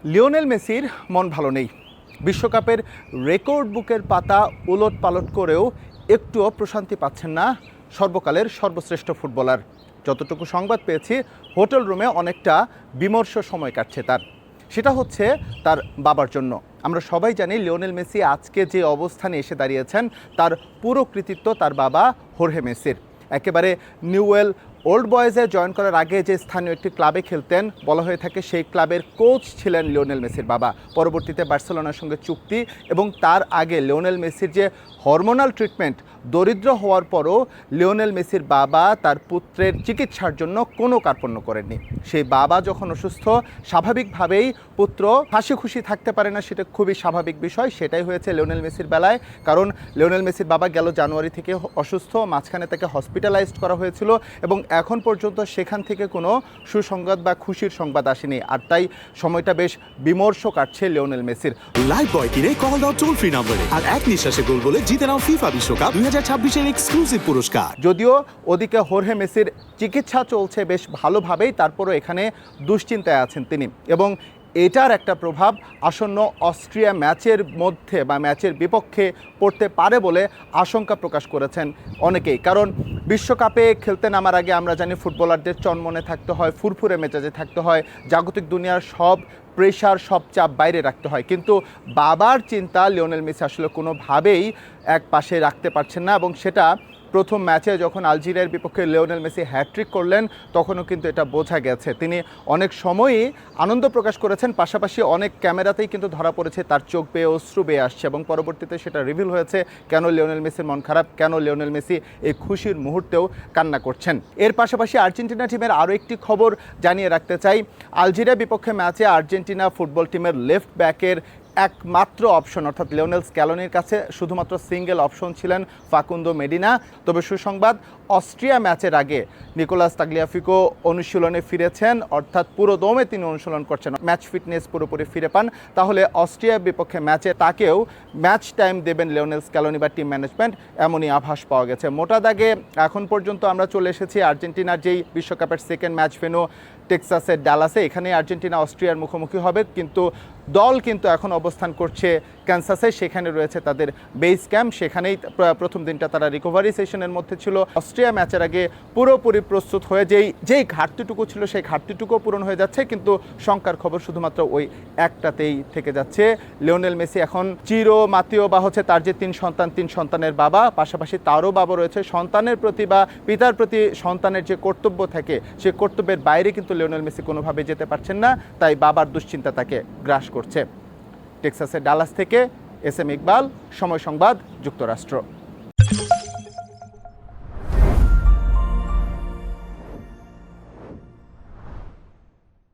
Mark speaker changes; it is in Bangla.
Speaker 1: লিওনেল মেসির মন ভালো নেই। বিশ্বকাপের রেকর্ড বুকের পাতা উলটপালট করেও একটুও প্রশান্তি পাচ্ছেন না সর্বকালের সর্বশ্রেষ্ঠ ফুটবলার। যতটুকু সংবাদ পেয়েছি, হোটেল রুমে অনেকটা বিমর্ষ সময় কাটছে তার। সেটা হচ্ছে তার বাবার জন্য। আমরা সবাই জানি লিওনেল মেসি আজকে যে অবস্থানে এসে দাঁড়িয়েছেন তার পুরো কৃতিত্ব তার বাবা হোর্হে মেসির। একেবারে নিউওয়েল ওল্ড বয়েজে জয়েন করার আগে যে স্থানীয় একটি ক্লাবে খেলতেন, বলা হয়ে থাকে সেই ক্লাবের কোচ ছিলেন লিওনেল মেসির বাবা। পরবর্তীতে বার্সেলোনার সঙ্গে চুক্তি এবং তার আগে লিওনেল মেসির যে হরমোনাল ট্রিটমেন্ট, দরিদ্র হওয়ার পরও লিওনেল মেসির বাবা তার পুত্রের চিকিৎসার জন্য কোনো কার্পণ্য করেননি। সেই বাবা যখন অসুস্থ, স্বাভাবিকভাবেই পুত্র হাসি খুশি থাকতে পারে না, সেটা খুবই স্বাভাবিক বিষয়। সেটাই হয়েছে লিওনেল মেসির বেলায়। কারণ লিওনেল মেসির বাবা গেল জানুয়ারি থেকে অসুস্থ, মাঝখানে তাকে হসপিটালাইজড করা হয়েছিল এবং এখন পর্যন্ত সেখান থেকে কোনো সুসংবাদ বা খুশির সংবাদ আসেনি। আর তাই সময়টা বেশ বিমর্ষ কাটছে লিওনেল মেসির।
Speaker 2: লাইভ বয় কিনে কল দাও টোল ফ্রি নম্বরে আর এক নিঃশ্বাসে গোল বলে জিতে নাও ফিফা বিশ্বকাপ 2026 এর এক্সক্লুসিভ পুরস্কার।
Speaker 1: যদিও ওদিকে হোর্হে মেসির চিকিৎসা চলছে বেশ ভালোভাবেই, তারপরও এখানে দুশ্চিন্তায় আছেন তিনি এবং এটার একটা প্রভাব আসন্ন অস্ট্রিয়া ম্যাচের মধ্যে বা ম্যাচের বিপক্ষে পড়তে পারে বলে আশঙ্কা প্রকাশ করেছেন অনেকেই। কারণ বিশ্বকাপে খেলতে নামার আগে আমরা জানি ফুটবলারদের চনমনে থাকতে হয়, ফুরফুরে মেজাজে থাকতে হয়, জাগতিক দুনিয়ার সব প্রেশার, সব চাপ বাইরে রাখতে হয়। কিন্তু বাবার চিন্তা লিওনেল মেসি আসলে কোনোভাবেই এক পাশে রাখতে পারছেন না এবং সেটা প্রথম ম্যাচে যখন আলজেরিয়ার বিপক্ষে লিওনেল মেসি হ্যাট্রিক করলেন তখনও কিন্তু এটা বোঝা গেছে। তিনি অনেক সময়ই আনন্দ প্রকাশ করেছেন, পাশাপাশি অনেক ক্যামেরাতেই কিন্তু ধরা পড়েছে তার চোখ বেয়ে অশ্রু বেয়ে আসছে এবং পরবর্তীতে সেটা রিভিল হয়েছে কেন লিওনেল মেসির মন খারাপ, কেন লিওনেল মেসি এই খুশির মুহূর্তেও কান্না করছেন। এর পাশাপাশি আর্জেন্টিনা টিমের আরও একটি খবর জানিয়ে রাখতে চাই। আলজেরিয়া বিপক্ষে ম্যাচে আর্জেন্টিনা ফুটবল টিমের লেফট ব্যাকের একমাত্র অপশন অর্থাৎ লিওনেল স্ক্যালোনির কাছে শুধুমাত্র সিঙ্গেল অপশন ছিলেন ফাকুন্দো মেডিনা। তবে সুসংবাদ, অস্ট্রিয়া ম্যাচের আগে নিকোলাস তাগলিয়াফিকো অনুশীলনে ফিরেছেন, অর্থাৎ পুরো দমে তিনি অনুশীলন করছেন, ম্যাচ ফিটনেস পুরোপুরি ফিরে পান। তাহলে অস্ট্রিয়ার বিপক্ষে ম্যাচে তাকেও ম্যাচ টাইম দেবেন লিওনেল স্ক্যালোনি বা টিম ম্যানেজমেন্ট, এমনই আভাস পাওয়া গেছে। মোটা দাগে এখন পর্যন্ত আমরা চলে এসেছি আর্জেন্টিনার যেই বিশ্বকাপের সেকেন্ড ম্যাচ ভেন্যু টেক্সাসের ডালাসে। এখানে আর্জেন্টিনা অস্ট্রিয়ার মুখোমুখি হবে, কিন্তু দল কিন্তু এখন অবস্থান করছে ক্যানসাসে। সেখানে রয়েছে তাদের বেস ক্যাম্প, সেখানেই প্রথম দিনটা তারা রিকভারি সেশনের মধ্যে ছিল। অস্ট্রিয়া ম্যাচের আগে পুরোপুরি প্রস্তুত হয়ে যেই ঘাটতিটুকু ছিল সেই ঘাটতিটুকুও পূরণ হয়ে যাচ্ছে, কিন্তু শঙ্কার খবর শুধুমাত্র ওই একটাতেই থেকে যাচ্ছে। লিওনেল মেসি এখন চিরমাতীয় বা হচ্ছে তার যে তিন সন্তানের বাবা, পাশাপাশি তারও বাবা রয়েছে। সন্তানের প্রতি বা পিতার প্রতি সন্তানের যে কর্তব্য থাকে সে কর্তব্যের বাইরে কিন্তু লিওনেল মেসি কোনোভাবে যেতে পারছেন না, তাই বাবার দুশ্চিন্তা তাকে গ্রাস করছে। টেক্সাসের ডালাস থেকে এস এম ইকবাল, সময় সংবাদ, যুক্তরাষ্ট্র।